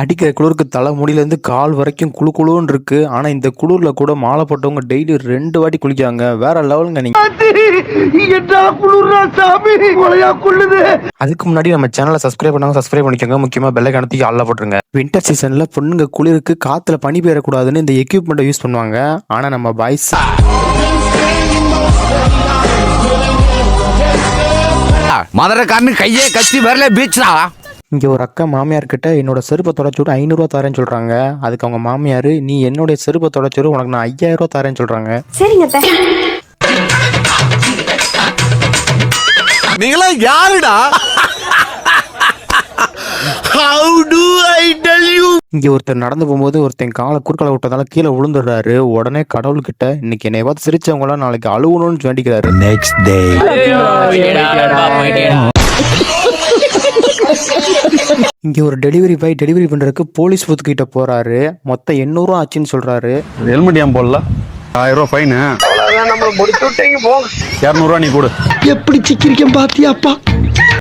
அடிக்கிற குளிருக்கு தலை முடியிலேருந்து கால் வரைக்கும் குளு குளுன்னு இருக்கு. ஆனா இந்த குளிர்ல கூட மாலை போட்டவங்க டெய்லி 2 வாட்டி குளிக்காங்க. வேற லெவலுங்க நீங்க. அதுக்கு முன்னாடி நம்ம சேனலை சப்ஸ்கிரைப் பண்ணாங்க, சப்ஸ்கிரைப் பண்ணிக்கோங்க. முக்கியமா பெல் ஐகானை தூக்கி ஆல்ல போட்டுருங்க. வின்டர் சீசன்ல பொண்ணுங்க குளிருக்கு காத்துல பனி பெயரக்கூடாதுன்னு இந்த எக்யூப்மெண்ட்டை யூஸ் பண்ணுவாங்க. ஆனா நம்ம பாய்ஸ் மதுரைக்காரனு கையே கத்தி வரல பீச்சா. இங்கே ஒரு அக்கா மாமியார் கிட்ட என்னோட செருப்பை தொடச்சி விட்டு 500 ரூபா தரேன்னு சொல்றாங்க. அதுக்கு அவங்க மாமியார், நீ என்னுடைய செருப்பை தொடச்சிரு, உனக்கு நான் 5000 ரூபா தரேன்னு சொல்றாங்க. சரிங்க. நீங்களா யாருடா? How do I tell you? இங்க ஒருத்தர் நடந்து போகும்போது ஒருத்தன் காலை குறுக்கால விட்டதால கீழே விழுந்துடுறாரு. உடனே கடவுள்கிட்ட இன்னைக்கு என்னை பார்த்து சிரிச்சவங்களாம் நாளைக்கு அழுவணும்னு வேண்டிக்கிறாரு. Next day. இங்க ஒரு டெலிவரி பாய் டெலிவரி பண்றதுக்கு போலீஸ் பூத் கிட்ட போறாரு. மொத்தம் 800 ரூபா ஆச்சுன்னு சொல்றாரு. ஹெல்மெட் ஏன் போடல? 1000 ரூபா ஃபைனு. 200 ரூபா நீ கொடு. எப்படி சிக்கிரிக்கம் பாத்தியாப்பா?